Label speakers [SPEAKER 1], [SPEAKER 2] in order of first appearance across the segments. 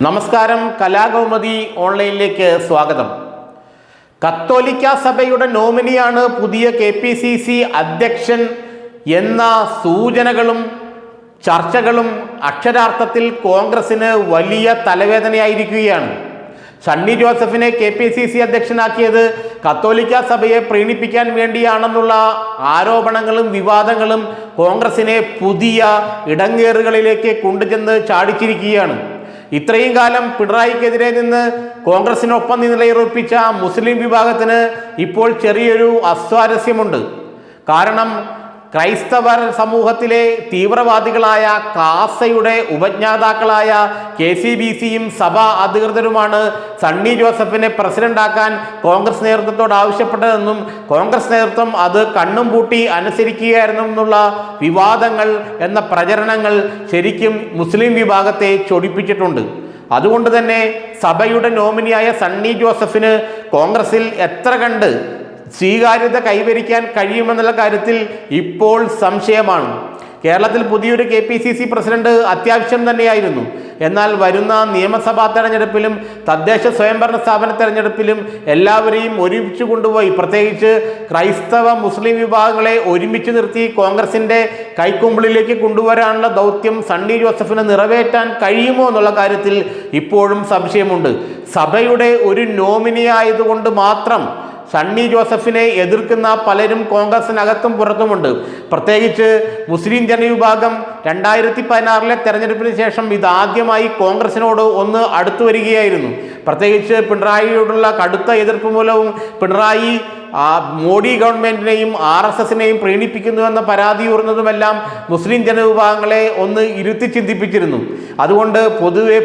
[SPEAKER 1] നമസ്കാരം, കലാകൗമുദി ഓൺലൈനിലേക്ക് സ്വാഗതം. കത്തോലിക്ക സഭയുടെ നോമിനിയാണ് പുതിയ KPCC അധ്യക്ഷൻ എന്ന സൂചനകളും ചർച്ചകളും അക്ഷരാർത്ഥത്തിൽ കോൺഗ്രസിന് വലിയ തലവേദനയായിരിക്കുകയാണ്. സണ്ണി ജോസഫിനെ KPCC അധ്യക്ഷനാക്കിയത് കത്തോലിക്ക സഭയെ പ്രീണിപ്പിക്കാൻ വേണ്ടിയാണെന്നുള്ള ആരോപണങ്ങളും വിവാദങ്ങളും കോൺഗ്രസിനെ പുതിയ ഇടങ്ങേറുകളിലേക്ക് കൊണ്ടുചെന്ന് ചാടിച്ചിരിക്കുകയാണ്. ഇത്രയും കാലം പിണറായിക്കെതിരെ നിന്ന് കോൺഗ്രസിനൊപ്പം നിലയുറപ്പിച്ച മുസ്ലിം വിഭാഗത്തിന് ഇപ്പോൾ ചെറിയൊരു അസ്വാരസ്യമുണ്ട്. കാരണം ക്രൈസ്തവ സമൂഹത്തിലെ തീവ്രവാദികളായ കാസയുടെ ഉപജ്ഞാതാക്കളായ KCBCയും സഭാ അധികൃതരുമാണ് സണ്ണി ജോസഫിനെ പ്രസിഡന്റാക്കാൻ കോൺഗ്രസ് നേതൃത്വത്തോട് ആവശ്യപ്പെട്ടതെന്നും കോൺഗ്രസ് നേതൃത്വം അത് കണ്ണും പൂട്ടി അനുസരിക്കുകയായിരുന്നെന്നുള്ള വിവാദങ്ങൾ എന്ന പ്രചരണങ്ങൾ ശരിക്കും മുസ്ലിം വിഭാഗത്തെ ചൊടിപ്പിച്ചിട്ടുണ്ട്. അതുകൊണ്ട് തന്നെ സഭയുടെ നോമിനിയായ സണ്ണി ജോസഫിന് കോൺഗ്രസിൽ എത്ര കണ്ട് സ്വീകാര്യത കൈവരിക്കാൻ കഴിയുമെന്നുള്ള കാര്യത്തിൽ ഇപ്പോൾ സംശയമാണ്. കേരളത്തിൽ പുതിയൊരു KPCC പ്രസിഡന്റ് അത്യാവശ്യം തന്നെയായിരുന്നു. എന്നാൽ വരുന്ന നിയമസഭാ തെരഞ്ഞെടുപ്പിലും തദ്ദേശ സ്വയംഭരണ സ്ഥാപന തെരഞ്ഞെടുപ്പിലും എല്ലാവരെയും ഒരുമിച്ച് കൊണ്ടുപോയി, പ്രത്യേകിച്ച് ക്രൈസ്തവ മുസ്ലിം വിഭാഗങ്ങളെ ഒരുമിച്ച് നിർത്തി കോൺഗ്രസിൻ്റെ കൈക്കുമ്പിളിലേക്ക് കൊണ്ടുവരാനുള്ള ദൗത്യം സണ്ണി ജോസഫിന് നിറവേറ്റാൻ കഴിയുമോ എന്നുള്ള കാര്യത്തിൽ ഇപ്പോഴും സംശയമുണ്ട്. സഭയുടെ ഒരു നോമിനി ആയതുകൊണ്ട് മാത്രം സണ്ണി ജോസഫിനെ എതിർക്കുന്ന പലരും കോൺഗ്രസിനകത്തും പുറത്തുമുണ്ട്. പ്രത്യേകിച്ച് മുസ്ലിം ജനവിഭാഗം 2016 തെരഞ്ഞെടുപ്പിന് ശേഷം ഇതാദ്യമായി കോൺഗ്രസിനോട് ഒന്ന് അടുത്തു വരികയായിരുന്നു. പ്രത്യേകിച്ച് പിണറായിയോടുള്ള കടുത്ത എതിർപ്പ് മൂലവും പിണറായി മോഡി ഗവൺമെന്റിനെയും RSSനെയും പ്രീണിപ്പിക്കുന്നുവെന്ന പരാതി ഉയർന്നതുമെല്ലാം മുസ്ലിം ജനവിഭാഗങ്ങളെ ഒന്ന് ഇരുത്തി ചിന്തിപ്പിച്ചിരുന്നു. അതുകൊണ്ട് പൊതുവെ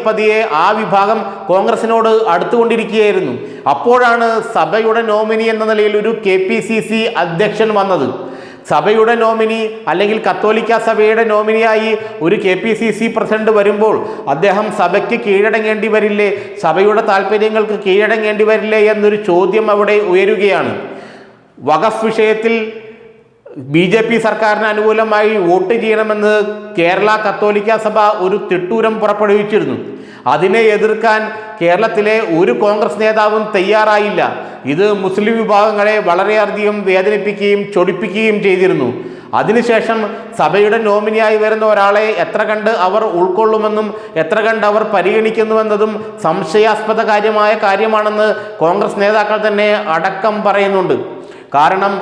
[SPEAKER 1] പതിയെ ആ വിഭാഗം കോൺഗ്രസിനോട് അടുത്തുകൊണ്ടിരിക്കുകയായിരുന്നു. അപ്പോഴാണ് സഭയുടെ നോമിനി എന്ന നിലയിൽ ഒരു KPCC അധ്യക്ഷൻ വന്നത്. സഭയുടെ നോമിനി അല്ലെങ്കിൽ കത്തോലിക്ക സഭയുടെ നോമിനിയായി ഒരു KPCC പ്രസിഡന്റ് വരുമ്പോൾ അദ്ദേഹം സഭയ്ക്ക് കീഴടങ്ങേണ്ടി വരില്ലേ, സഭയുടെ താല്പര്യങ്ങൾക്ക് കീഴടങ്ങേണ്ടി വരില്ലേ എന്നൊരു ചോദ്യം അവിടെ ഉയരുകയാണ്. വഖഫ് വിഷയത്തിൽ BJP സർക്കാരിന് അനുകൂലമായി വോട്ട് ചെയ്യണമെന്ന് കേരള കത്തോലിക്ക സഭ ഒരു തിട്ടൂരം പുറപ്പെടുവിച്ചിരുന്നു. അതിനെ എതിർക്കാൻ കേരളത്തിലെ ഒരു കോൺഗ്രസ് നേതാവും തയ്യാറായില്ല. ഇത് മുസ്ലിം വിഭാഗങ്ങളെ വളരെയധികം വേദനിപ്പിക്കുകയും ചൊടിപ്പിക്കുകയും ചെയ്തിരുന്നു. അതിനുശേഷം സഭയുടെ നോമിനിയായി വരുന്ന ഒരാളെ എത്ര കണ്ട് അവർ ഉൾക്കൊള്ളുമെന്നും എത്ര കണ്ട് അവർ പരിഗണിക്കുന്നുവെന്നതും സംശയാസ്പദ കാര്യമാണെന്ന് കോൺഗ്രസ് നേതാക്കൾ തന്നെ അടക്കം പറയുന്നുണ്ട്. കാരണം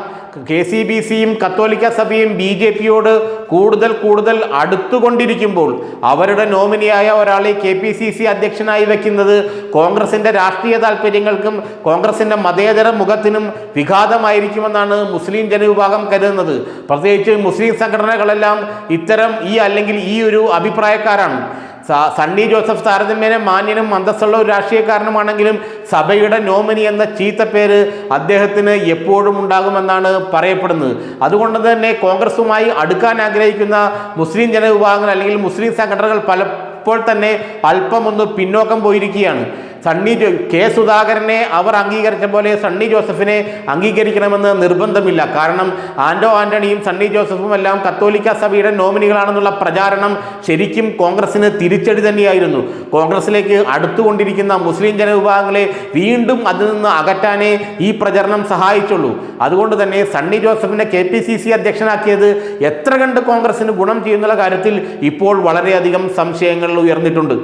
[SPEAKER 1] KCBCയും കത്തോലിക്ക സഭയും BJPയോട് കൂടുതൽ അടുത്തുകൊണ്ടിരിക്കുമ്പോൾ അവരുടെ നോമിനിയായ ഒരാളെ KPCC അധ്യക്ഷനായി വയ്ക്കുന്നത് കോൺഗ്രസിൻ്റെ രാഷ്ട്രീയ താല്പര്യങ്ങൾക്കും കോൺഗ്രസിൻ്റെ മതേതര മുഖത്തിനും വിഘാതമായിരിക്കുമെന്നാണ് മുസ്ലിം ജനവിഭാഗം കരുതുന്നത്. പ്രത്യേകിച്ച് മുസ്ലിം സംഘടനകളെല്ലാം ഇത്തരം ഈ ഒരു അഭിപ്രായക്കാരാണ്. സണ്ണി ജോസഫ് താരതമ്യേന മാന്യനും അന്തസ്സുള്ള ഒരു രാഷ്ട്രീയക്കാരനുമാണെങ്കിലും സഭയുടെ നോമിനി എന്ന ചീത്തപ്പേര് അദ്ദേഹത്തിന് എപ്പോഴും ഉണ്ടാകുമെന്നാണ് പറയപ്പെടുന്നത്. അതുകൊണ്ട് തന്നെ കോൺഗ്രസുമായി അടുക്കാൻ ആഗ്രഹിക്കുന്ന മുസ്ലിം ജനവിഭാഗങ്ങൾ അല്ലെങ്കിൽ മുസ്ലിം സംഘടനകൾ പലപ്പോൾ തന്നെ അല്പമൊന്ന് പിന്നോക്കം പോയിരിക്കുകയാണ്. K. സുധാകരനെ അവർ അംഗീകരിച്ച പോലെ സണ്ണി ജോസഫിനെ അംഗീകരിക്കണമെന്ന് നിർബന്ധമില്ല. കാരണം ആന്റണിയും സണ്ണി ജോസഫും എല്ലാം കത്തോലിക്ക സഭയുടെ നോമിനികളാണെന്നുള്ള പ്രചാരണം ശരിക്കും കോൺഗ്രസിന് തിരിച്ചടി തന്നെയായിരുന്നു. കോൺഗ്രസിലേക്ക് അടുത്തുകൊണ്ടിരിക്കുന്ന മുസ്ലിം ജനവിഭാഗങ്ങളെ വീണ്ടും അതിൽ നിന്ന് അകറ്റാനേ ഈ പ്രചരണം സഹായിച്ചുള്ളൂ. അതുകൊണ്ട് തന്നെ സണ്ണി ജോസഫിനെ KPCC അധ്യക്ഷനാക്കിയത് എത്ര കണ്ട് കോൺഗ്രസിന് ഗുണം ചെയ്യുന്നുള്ള കാര്യത്തിൽ ഇപ്പോൾ വളരെയധികം സംശയങ്ങൾ ഉയർന്നിട്ടുണ്ട്.